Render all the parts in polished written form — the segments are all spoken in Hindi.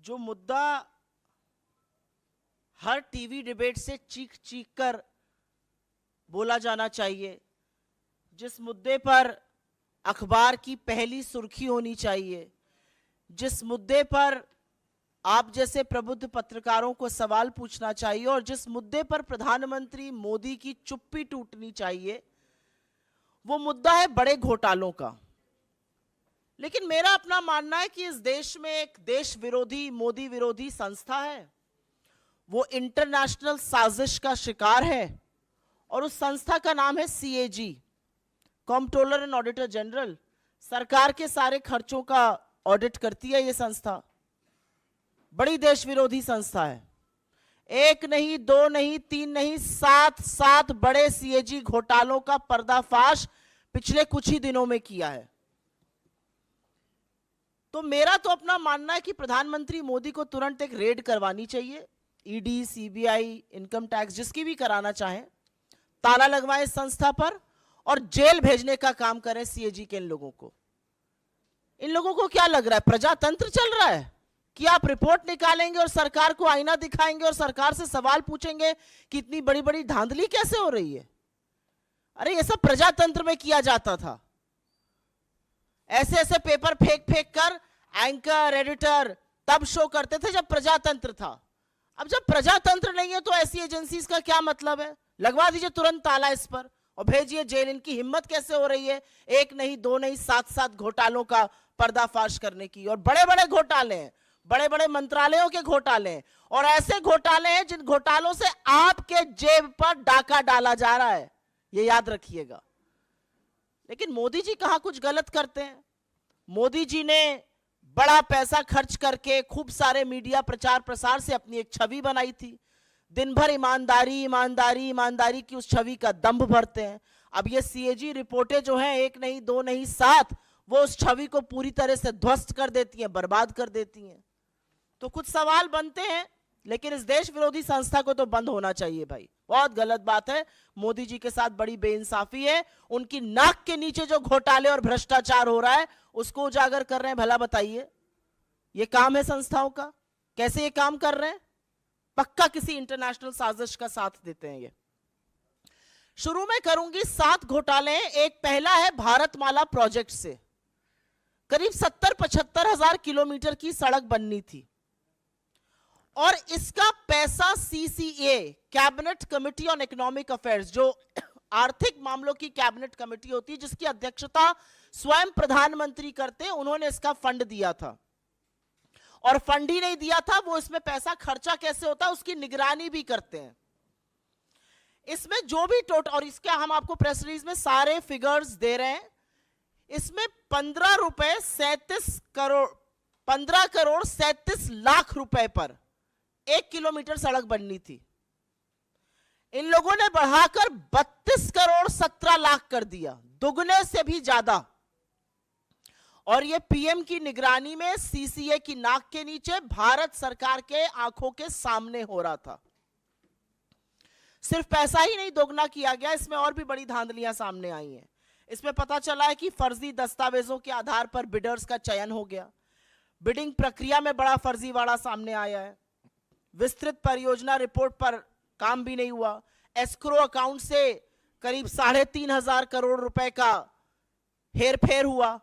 जो मुद्दा हर टीवी डिबेट से चीख चीख कर बोला जाना चाहिए, जिस मुद्दे पर अखबार की पहली सुर्खी होनी चाहिए, जिस मुद्दे पर आप जैसे प्रबुद्ध पत्रकारों को सवाल पूछना चाहिए और जिस मुद्दे पर प्रधानमंत्री मोदी की चुप्पी टूटनी चाहिए, वो मुद्दा है बड़े घोटालों का। लेकिन मेरा अपना मानना है कि इस देश में एक देश विरोधी, मोदी विरोधी संस्था है, वो इंटरनेशनल साजिश का शिकार है और उस संस्था का नाम है CAG, controller and auditor general. सरकार के सारे खर्चों का ऑडिट करती है ये संस्था। बड़ी देश विरोधी संस्था है। एक नहीं, दो नहीं, तीन नहीं, सात बड़े सीएजी घोटालों का पर्दाफाश पिछले कुछ ही दिनों में किया है। तो मेरा तो अपना मानना है कि प्रधानमंत्री मोदी को तुरंत एक रेड करवानी चाहिए। ईडी, सीबीआई, इनकम टैक्स, जिसकी भी कराना चाहें, ताला लगवाएं इस संस्था पर और जेल भेजने का काम करें सीएजी के इन लोगों को। इन लोगों को क्या लग रहा है, प्रजातंत्र चल रहा है कि आप रिपोर्ट निकालेंगे और सरकार को आईना दिखाएंगे और सरकार से सवाल पूछेंगे कि इतनी बड़ी बड़ी धांधली कैसे हो रही है? अरे ये सब प्रजातंत्र में किया जाता था। ऐसे ऐसे पेपर फेंक फेंक कर एंकर, एडिटर तब शो करते थे जब प्रजातंत्र था। अब जब प्रजातंत्र नहीं है तो ऐसी एजेंसीज का क्या मतलब है? लगवा दीजिए तुरंत ताला इस पर और भेजिए जेल। इनकी हिम्मत कैसे हो रही है एक नहीं, दो नहीं, सात घोटालों का पर्दाफाश करने की? और बड़े बड़े घोटाले हैं, बड़े बड़े मंत्रालयों के घोटाले हैं और ऐसे घोटाले हैं जिन घोटालों से आपके जेब पर डाका डाला जा रहा है, ये याद रखिएगा। लेकिन मोदी जी कहां कुछ गलत करते हैं। मोदी जी ने बड़ा पैसा खर्च करके खूब सारे मीडिया प्रचार प्रसार से अपनी एक छवि बनाई थी। दिन भर ईमानदारी ईमानदारी ईमानदारी की उस छवि का दंभ भरते हैं। अब ये सीएजी रिपोर्टें जो हैं, एक नहीं, दो नहीं, सात, वो उस छवि को पूरी तरह से ध्वस्त कर देती हैं, बर्बाद कर देती हैं। तो कुछ सवाल बनते हैं, लेकिन इस देश विरोधी संस्था को तो बंद होना चाहिए भाई। बहुत गलत बात है, मोदी जी के साथ बड़ी बेइंसाफी है। उनकी नाक के नीचे जो घोटाले और भ्रष्टाचार हो रहा है उसको उजागर कर रहे हैं। भला बताइए, ये काम है संस्थाओं का? कैसे ये काम कर रहे हैं? पक्का किसी इंटरनेशनल साजिश का साथ देते हैं ये। शुरू में करूंगी 7 घोटाले। एक पहला है भारतमाला प्रोजेक्ट से करीब 70-75 हजार किलोमीटर की सड़क बननी थी और इसका पैसा CCA, cabinet committee on economic affairs, जो आर्थिक मामलों की कैबिनेट कमेटी होती है जिसकी अध्यक्षता स्वयं प्रधानमंत्री करते हैं, उन्होंने इसका फंड दिया था। और फंड ही नहीं दिया था, वो इसमें पैसा खर्चा कैसे होता है उसकी निगरानी भी करते हैं। इसमें जो भी टोटल, और इसका हम आपको प्रेस रिलीज में सारे फिगर्स दे रहे हैं, इसमें 15 करोड़ 37 लाख रुपए पर 1 किलोमीटर सड़क बननी थी। इन लोगों ने बढ़ाकर 32 करोड़ 17 लाख कर दिया, दुगने से भी ज्यादा। और ये पीएम की निगरानी में सीसीए की नाक के नीचे भारत सरकार के आंखों के सामने हो रहा था। सिर्फ पैसा ही नहीं दोगुना किया गया, इसमें और भी बड़ी धांधलियां सामने आई हैं। इसमें पता चला है कि फर्जी दस्तावेजों के आधार पर बिडर्स का चयन हो गया। बिडिंग प्रक्रिया में बड़ा फर्जीवाड़ा सामने आया है। विस्तृत परियोजना रिपोर्ट पर काम भी नहीं हुआ। एस्क्रो अकाउंट से करीब 3,500 करोड़ रुपए का हेरफेर हुआ।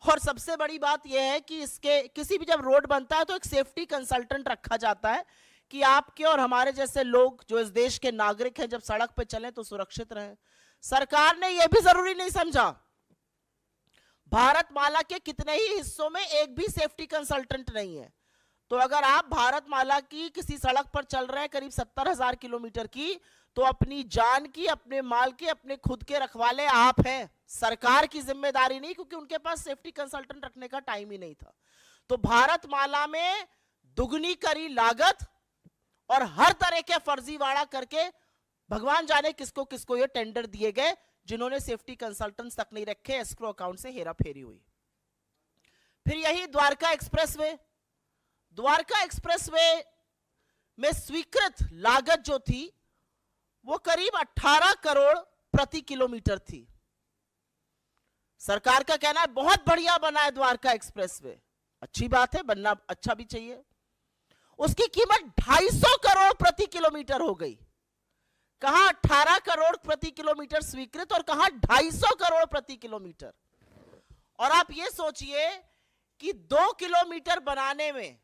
और सबसे बड़ी बात यह है कि इसके किसी भी जब रोड बनता है तो एक सेफ्टी कंसल्टेंट रखा जाता है कि आपके और हमारे जैसे लोग जो इस देश के नागरिक हैं जब सड़क पे चलें तो सुरक्षित रहें। सरकार ने यह भी जरूरी नहीं समझा। भारतमाला के कितने ही हिस्सों में एक भी सेफ्टी कंसल्टेंट नहीं है। तो अगर आप भारतमाला की किसी सड़क पर चल रहे हैं करीब 70,000 किलोमीटर की, तो अपनी जान की, अपने माल के, अपने खुद के रखवाले आप हैं। सरकार की जिम्मेदारी नहीं, क्योंकि उनके पास सेफ्टी कंसल्टेंट रखने का टाइम ही नहीं था। तो भारतमाला में दुगनी करी लागत और हर तरह के फर्जीवाड़ा करके भगवान जाने किसको किसको ये टेंडर दिए गए, जिन्होंने सेफ्टी कंसल्टेंट्स तक नहीं रखे। एस्क्रो अकाउंट से हेराफेरी हुई। फिर यही द्वारका एक्सप्रेसवे, द्वारका एक्सप्रेसवे में स्वीकृत लागत जो थी वो करीब 18 करोड़ प्रति किलोमीटर थी। सरकार का कहना है बहुत बढ़िया बना है द्वारका एक्सप्रेसवे। अच्छी बात है, बनना अच्छा भी चाहिए। उसकी कीमत 250 करोड़ प्रति किलोमीटर हो गई। कहां 18 करोड़ प्रति किलोमीटर स्वीकृत और कहां 250 करोड़ प्रति किलोमीटर। और आप ये सोचिए कि 2 किलोमीटर बनाने में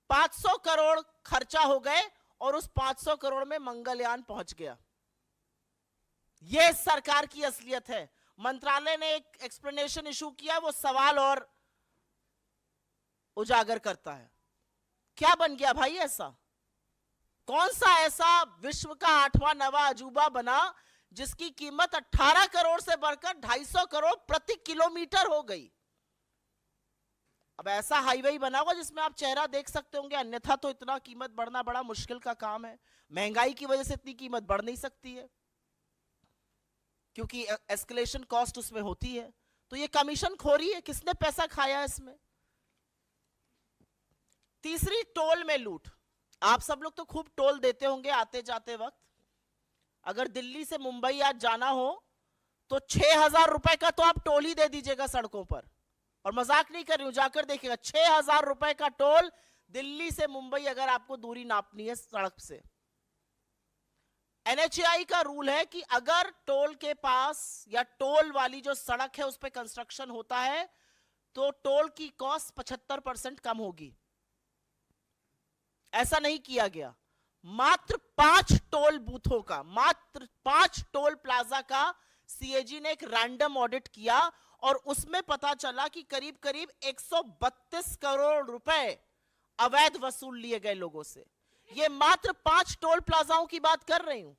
500 करोड़ खर्चा हो गए और उस 500 करोड़ में मंगलयान पहुंच गया। यह सरकार की असलियत है। मंत्रालय ने एक एक्सप्लेनेशन इशू किया, वो सवाल और उजागर करता है। क्या बन गया भाई ऐसा? कौन सा ऐसा विश्व का 8वां 9वां अजूबा बना जिसकी कीमत 18 करोड़ से बढ़कर 250 करोड़ प्रति किलोमीटर हो गई? अब ऐसा हाईवे बना होगा जिसमें आप चेहरा देख सकते होंगे, अन्यथा तो इतना कीमत बढ़ना बड़ा मुश्किल का काम है। महंगाई की वजह से इतनी कीमत बढ़ नहीं सकती है क्योंकि एस्केलेशन कॉस्ट उसमें होती है। तो ये कमीशन खोरी है, किसने पैसा खाया इसमें? तीसरी, टोल में लूट। आप सब लोग तो खूब टोल देते होंगे आते जाते वक्त। अगर दिल्ली से मुंबई आज जाना हो तो 6,000 रुपए का तो आप टोल ही दे दीजिएगा सड़कों पर। और मजाक नहीं कर रही हूं, जाकर देखिएगा 6,000 रुपए का टोल दिल्ली से मुंबई अगर आपको दूरी नापनी है सड़क से। NHAI का रूल है कि अगर टोल के पास या टोल वाली जो सड़क है उस पर कंस्ट्रक्शन होता है तो टोल की कॉस्ट 75% कम होगी। ऐसा नहीं किया गया। मात्र 5 टोल बूथों का, मात्र 5 टोल प्लाजा का CAG ने एक रैंडम ऑडिट किया और उसमें पता चला कि करीब करीब 132 करोड़ रुपए अवैध वसूल लिए गए लोगों से। ये मात्र 5 टोल प्लाजाओं की बात कर रही हूं।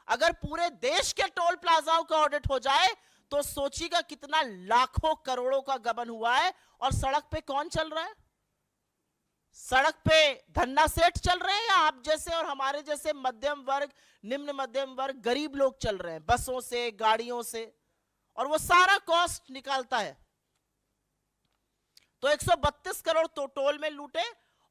अगर पूरे देश के टोल प्लाजाओं का ऑडिट हो जाए तो सोचिएगा कितना लाखों करोड़ों का गबन हुआ है। और सड़क पे कौन चल रहा है? सड़क पे धन्ना सेठ चल रहे हैं या आप जैसे और हमारे जैसे मध्यम वर्ग, निम्न मध्यम वर्ग, गरीब लोग चल रहे हैं बसों से, गाड़ियों से, और वो सारा कॉस्ट निकालता है। तो 132 करोड़ तो टोल में लूटे।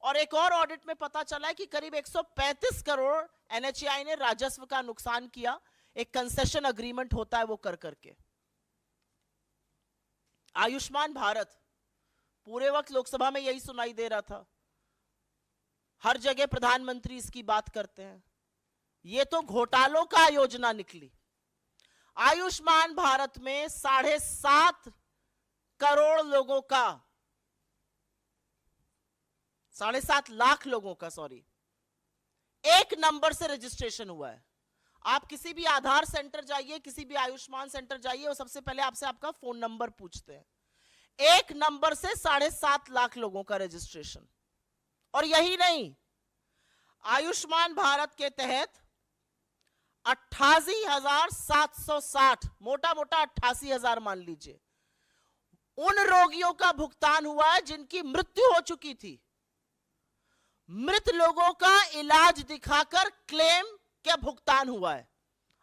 और एक और ऑडिट में पता चला है कि करीब 135 करोड़ NHAI ने राजस्व का नुकसान किया। एक कंसेशन अग्रीमेंट होता है वो कर करके। आयुष्मान भारत, पूरे वक्त लोकसभा में यही सुनाई दे रहा था, हर जगह प्रधानमंत्री इसकी बात करते हैं। ये तो घोटालों का योजना निकली। आयुष्मान भारत में 7.5 करोड़ लोगों का, 7.5 लाख लोगों का, सॉरी, एक नंबर से रजिस्ट्रेशन हुआ है। आप किसी भी आधार सेंटर जाइए, किसी भी आयुष्मान सेंटर जाइए, वो सबसे पहले आपसे आपका फोन नंबर पूछते हैं। एक नंबर से 7.5 लाख लोगों का रजिस्ट्रेशन। और यही नहीं, आयुष्मान भारत के तहत 88,760, मोटा मोटा 88,000 मान लीजिए, उन रोगियों का भुगतान हुआ है जिनकी मृत्यु हो चुकी थी। मृत लोगों का इलाज दिखाकर क्लेम क्या भुगतान हुआ है।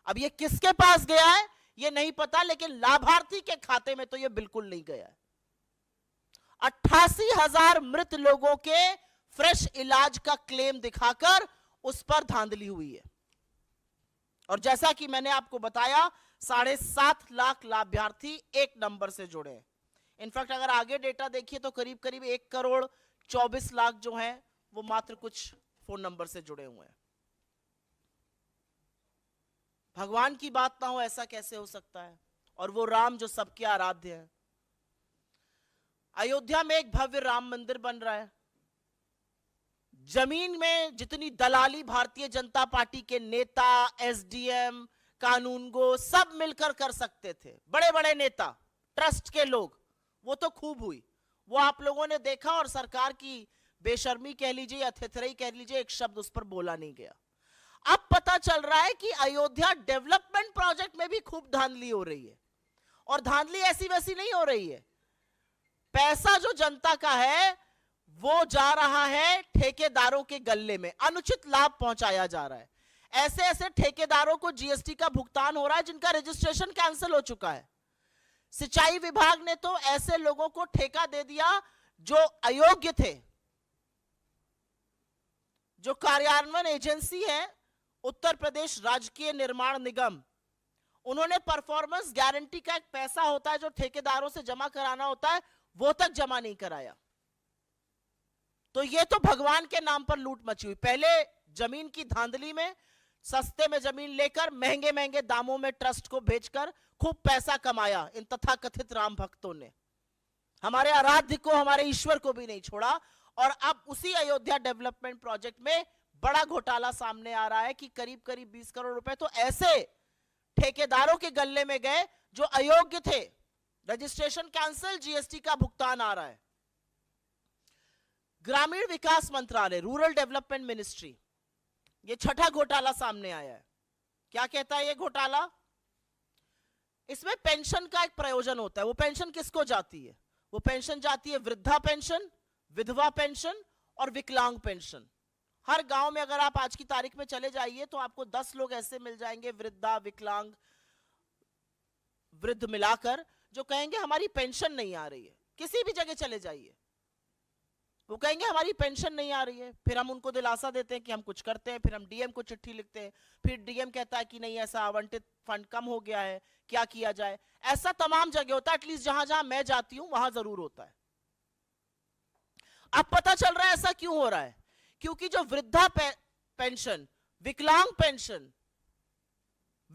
अब ये किसके पास गया है ये नहीं पता, लेकिन लाभार्थी के खाते में तो ये बिल्कुल नहीं गया है। 88,000 मृत लोगों के फ्रेश इलाज का क्लेम दिखाकर उस पर धांधली हुई है। और जैसा कि मैंने आपको बताया, 7.5 लाख लाभार्थी एक नंबर से जुड़े हैं। इनफैक्ट अगर आगे डेटा देखिए तो करीब करीब 1 करोड़ 24 लाख जो हैं वो मात्र कुछ फोन नंबर से जुड़े हुए हैं। भगवान की बात ना हो ऐसा कैसे हो सकता है? और वो राम जो सबके आराध्य है। अयोध्या में एक भव्य राम मंदिर बन रहा है। जमीन में जितनी दलाली भारतीय जनता पार्टी के नेता, SDM, कानूनगो सब मिलकर कर सकते थे, बड़े बड़े नेता, ट्रस्ट के लोग, वो तो खूब हुई। वो आप लोगों ने देखा और सरकार की बेशर्मी कह लीजिए या थेथराई कह लीजिए, एक शब्द उस पर बोला नहीं गया। अब पता चल रहा है कि अयोध्या डेवलपमेंट प्रोजेक्ट में भी खूब धांधली हो रही है। और धांधली ऐसी वैसी नहीं हो रही है। पैसा जो जनता का है वो जा रहा है ठेकेदारों के गल्ले में, अनुचित लाभ पहुंचाया जा रहा है। ऐसे ऐसे ठेकेदारों को GST का भुगतान हो रहा है जिनका रजिस्ट्रेशन कैंसिल हो चुका है। सिंचाई विभाग ने तो ऐसे लोगों को ठेका दे दिया जो अयोग्य थे। जो कार्यान्वयन एजेंसी है उत्तर प्रदेश राजकीय निर्माण निगम, उन्होंने परफॉर्मेंस गारंटी का एक पैसा होता है जो ठेकेदारों से जमा कराना होता है, वो तक जमा नहीं कराया। तो ये तो भगवान के नाम पर लूट मची हुई। पहले जमीन की धांधली में सस्ते में जमीन लेकर महंगे महंगे दामों में ट्रस्ट को बेचकर खूब पैसा कमाया इन तथाकथित राम भक्तों ने। हमारे आराध्य को, हमारे ईश्वर को भी नहीं छोड़ा। और अब उसी अयोध्या डेवलपमेंट प्रोजेक्ट में बड़ा घोटाला सामने आ रहा है कि करीब करीब 20 करोड़ रुपए तो ऐसे ठेकेदारों के गल्ले में गए जो अयोग्य थे। रजिस्ट्रेशन कैंसिल, जीएसटी का भुगतान आ रहा है। ग्रामीण विकास मंत्रालय, रूरल डेवलपमेंट मिनिस्ट्री, ये छठा घोटाला सामने आया है। क्या कहता है ये घोटाला? इसमें पेंशन का एक प्रयोजन होता है। वो पेंशन किसको जाती है? वो पेंशन जाती है वृद्धा पेंशन, विधवा पेंशन और विकलांग पेंशन। हर गांव में अगर आप आज की तारीख में चले जाइए तो आपको 10 लोग ऐसे मिल जाएंगे, वृद्धा, विकलांग, वृद्ध मिलाकर, जो कहेंगे हमारी पेंशन नहीं आ रही है। किसी भी जगह चले जाइए, वो कहेंगे हमारी पेंशन नहीं आ रही है। फिर हम उनको दिलासा देते हैं कि हम कुछ करते हैं, फिर हम डीएम को चिट्ठी लिखते हैं, फिर डीएम कहता है कि नहीं ऐसा आवंटित फंड कम हो गया है, क्या किया जाए। ऐसा तमाम जगह होता है, एटलीस्ट जहां जहां मैं जाती हूं वहां जरूर होता है। अब पता चल रहा है ऐसा क्यों हो रहा है, क्योंकि जो वृद्धा पेंशन, विकलांग पेंशन,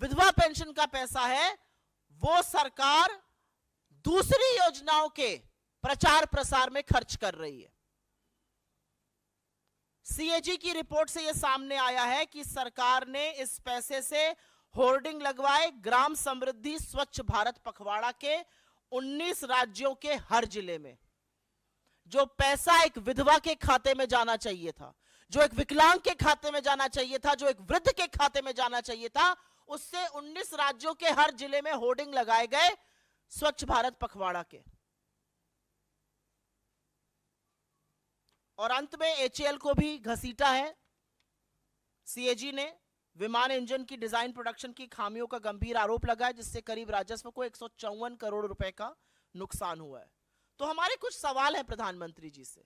विधवा पेंशन का पैसा है वो सरकार दूसरी योजनाओं के प्रचार प्रसार में खर्च कर रही है। सीएजी की रिपोर्ट से यह सामने आया है कि सरकार ने इस पैसे से होर्डिंग लगवाए ग्राम समृद्धि स्वच्छ भारत पखवाड़ा के 19 राज्यों के हर जिले में। जो पैसा एक विधवा के खाते में जाना चाहिए था, जो एक विकलांग के खाते में जाना चाहिए था, जो एक वृद्ध के खाते में जाना चाहिए था, उससे 19 राज्यों के हर जिले में होर्डिंग लगाए गए स्वच्छ भारत पखवाड़ा के। और अंत में एचएएल को भी घसीटा है सीएजी ने। विमान इंजन की डिजाइन प्रोडक्शन की खामियों का गंभीर आरोप लगा है, जिससे करीब राजस्व को 154 करोड़ रुपए का नुकसान हुआ है। तो हमारे कुछ सवाल है प्रधानमंत्री जी से।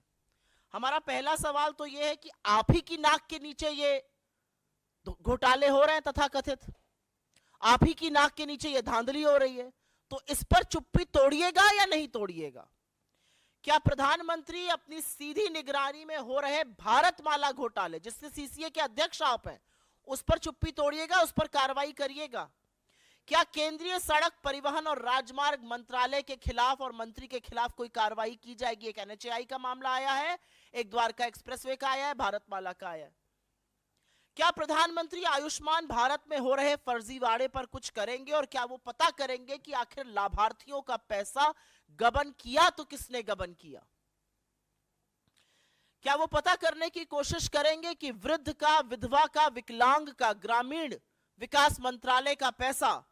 हमारा पहला सवाल तो यह है कि आप ही की नाक के नीचे ये घोटाले हो रहे हैं तथाकथित, आप ही की नाक के नीचे ये धांधली हो रही है, तो इस पर चुप्पी तोड़िएगा या नहीं तोड़िएगा? क्या प्रधानमंत्री अपनी सीधी निगरानी में हो रहे भारतमाला घोटाले, जिससे सीसीए के अध्यक्ष आप हैं, उस पर चुप्पी तोड़िएगा, उस पर कार्रवाई करिएगा? क्या केंद्रीय सड़क परिवहन और राजमार्ग मंत्रालय के खिलाफ और मंत्री के खिलाफ कोई कार्रवाई की जाएगी? एक एनएचएआई का मामला आया है, एक द्वारका एक्सप्रेसवे का आया है, भारतमाला का आया है। क्या प्रधानमंत्री आयुष्मान भारत में हो रहे फर्जीवाड़े पर कुछ करेंगे? और क्या वो पता करेंगे कि आखिर लाभार्थियों का पैसा गबन किया तो किसने गबन किया? क्या वो पता करने की कोशिश करेंगे कि वृद्ध का, विधवा का, विकलांग का ग्रामीण विकास मंत्रालय का पैसा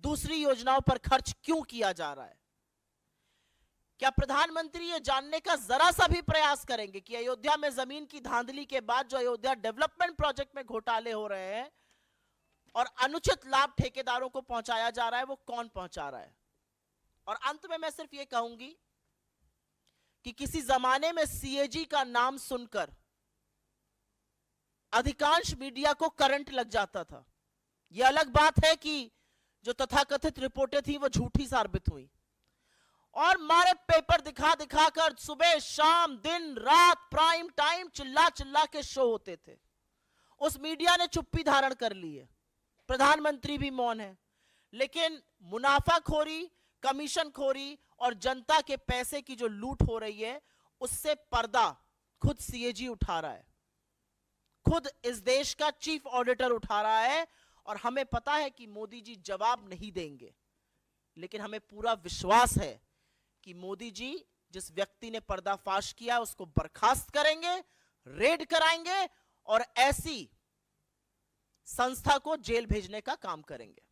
दूसरी योजनाओं पर खर्च क्यों किया जा रहा है? क्या प्रधानमंत्री ये जानने का जरा सा भी प्रयास करेंगे कि अयोध्या में जमीन की धांधली के बाद जो अयोध्या डेवलपमेंट प्रोजेक्ट में घोटाले हो रहे हैं और अनुचित लाभ ठेकेदारों को पहुंचाया जा रहा है, वो कौन पहुंचा रहा है? और अंत में मैं सिर्फ ये कहूंगी कि किसी जमाने में सीएजी का नाम सुनकर अधिकांश मीडिया को करंट लग जाता था। यह अलग बात है कि जो तथाकथित रिपोर्टें थी वो झूठी साबित हुई और मारे पेपर दिखा दिखाकर सुबह शाम दिन रात प्राइम टाइम चिल्ला चिल्ला के शो होते थे। उस मीडिया ने चुप्पी धारण कर ली है, प्रधानमंत्री भी मौन है, लेकिन मुनाफाखोरी, कमीशनखोरी और जनता के पैसे की जो लूट हो रही है उससे पर्दा खुद सीएजी उठा रहा है, खुद इस देश का चीफ ऑडिटर उठा रहा है। और हमें पता है कि मोदी जी जवाब नहीं देंगे, लेकिन हमें पूरा विश्वास है कि मोदी जी जिस व्यक्ति ने पर्दाफाश किया उसको बर्खास्त करेंगे, रेड कराएंगे और ऐसी संस्था को जेल भेजने का काम करेंगे।